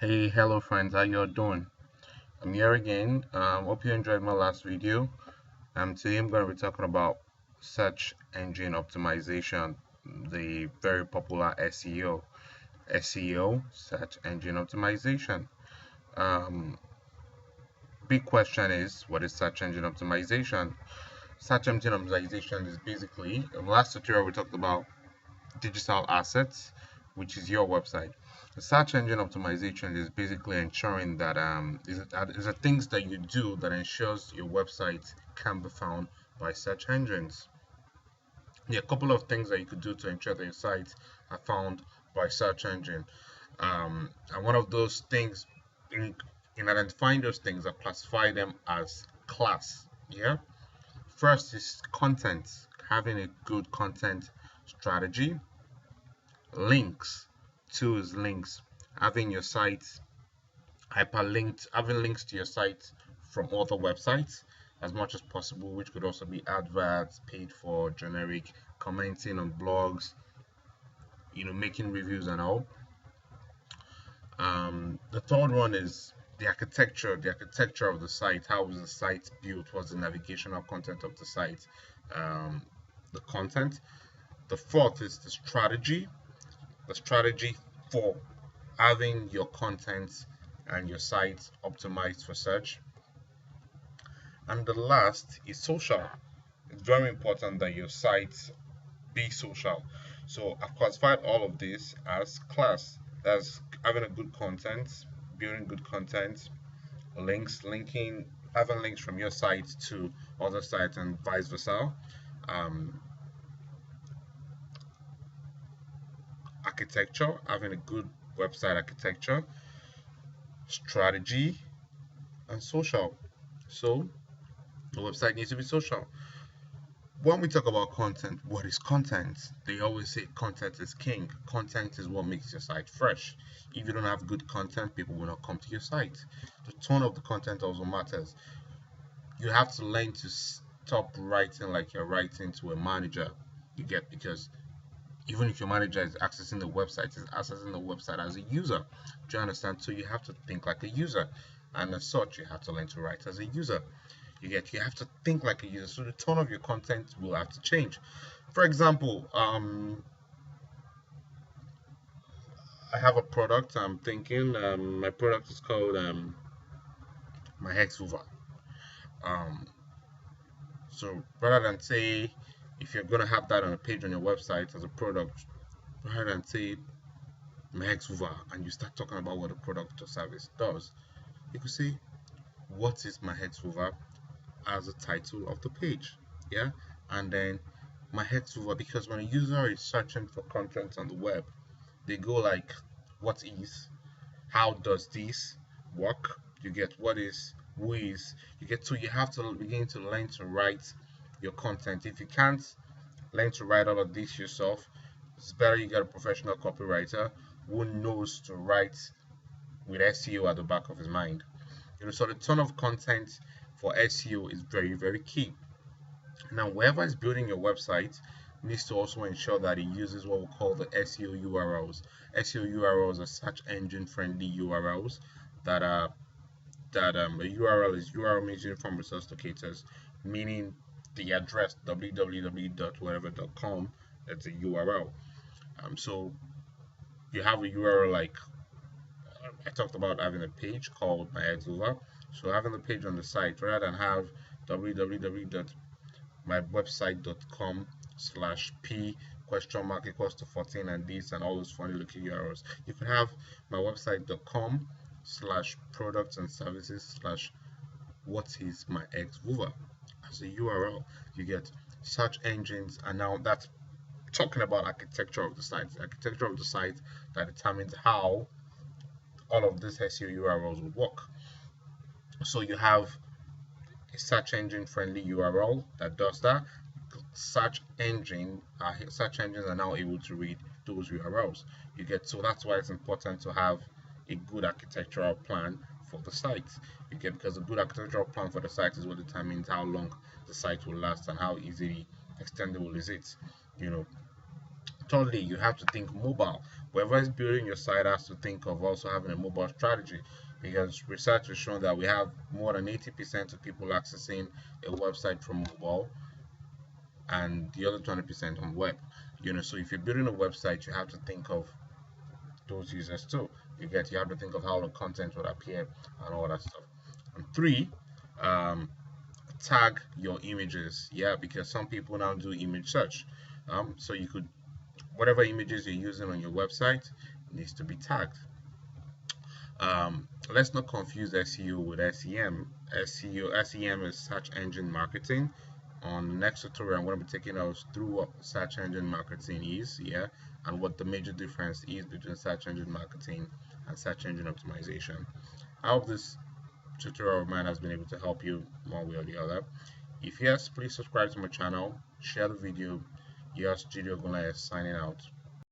Hey, hello friends, how you all doing? I'm here again. Hope you enjoyed my last video. Today I'm going to be talking about search engine optimization, the very popular SEO. SEO, search engine optimization. Um, Big question is, what is search engine optimization? Search engine optimization is basically, in the last tutorial we talked about digital assets, which is your website. The search engine optimization is basically ensuring that is the things that you do that ensures your website can be found by search engines. There are a couple of things that you could do to ensure that your sites are found by search engine. And one of those things in identifying those things, I classify them as class. Yeah. First is content, having a good content strategy. Links. Two is links. Having your site hyperlinked, having links to your site from other websites as much as possible, which could also be adverts, paid for, generic, commenting on blogs, making reviews and all. The third one is the architecture of the site. How is the site built? What's the navigational content of the site? Um, the content. The fourth is the strategy for having your content and your site optimized for search. And the last is social. It's very important that your site be social. So I've classified all of this as class. That's having a good content, building good content, linking, having links from your site to other sites and vice versa. Um, Architecture, having a good website architecture, strategy, and social. So the website needs to be social. When we talk about content, what is content? They always say content is king. Content is what makes your site fresh. If you don't have good content, people will not come to your site. The tone of the content also matters. You have to learn to stop writing like you're writing to a manager. You get, because even if your manager is accessing the website, is accessing the website as a user. Do you understand? So you have to think like a user, and as such, you have to learn to write as a user. You have to think like a user, so the tone of your content will have to change. For example, I have a product. I'm thinking my product is called my hex hoover. Um, so rather than say, if you're gonna have that on a page on your website as a product, rather than say my hex hoover and you start talking about what the product or service does, you could say, what is my hex hoover, as a title of the page. Yeah, and then my hex hoover, because when a user is searching for content on the web, they go like, what is, how does this work? You get, what is, who is, you get, so you have to begin to learn to write your content. If you can't learn to write all of this yourself, it's better you get a professional copywriter who knows to write with SEO at the back of his mind. So the tone of content for SEO is very, very key. Now, whoever is building your website needs to also ensure that it uses what we call the SEO URLs. SEO URLs are search engine friendly URLs that are a URL is URL means uniform resource locators, meaning the address www.whatever.com, that's a URL. So you have a URL like I talked about having a page called my Exover. So having a page on the site rather than have www.mywebsite.com/p question mark equals to 14 and this and all those funny looking URLs. You could have mywebsite.com/products and services/what is my Exover as a URL. You get search engines, and now that's talking about architecture of the site. The architecture of the site that determines how all of these SEO URLs would work. So you have a search engine friendly URL that does that. Search engines are now able to read those URLs. You get, so that's why it's important to have a good architectural plan for the site. You get, because a good architectural plan for the site is what determines how long the site will last and how easily extendable is it. Thirdly, you have to think mobile. whoever is building your site has to think of also having a mobile strategy, because research has shown that we have more than 80% of people accessing a website from mobile and the other 20% on web. So if you're building a website, you have to think of those users too. You have to think of how the content would appear and all that stuff. And three, um, tag your images. Yeah, because some people now do image search. So you could, whatever images you're using on your website needs to be tagged. Let's not confuse SEO with SEM. SEM is search engine marketing. On the next tutorial, I'm going to be taking us through what search engine marketing is, yeah, and what the major difference is between search engine marketing and search engine optimization. I hope this tutorial of mine has been able to help you one way or the other. If yes, please subscribe to my channel, share the video. Yours, Gideon Gunaya, signing out.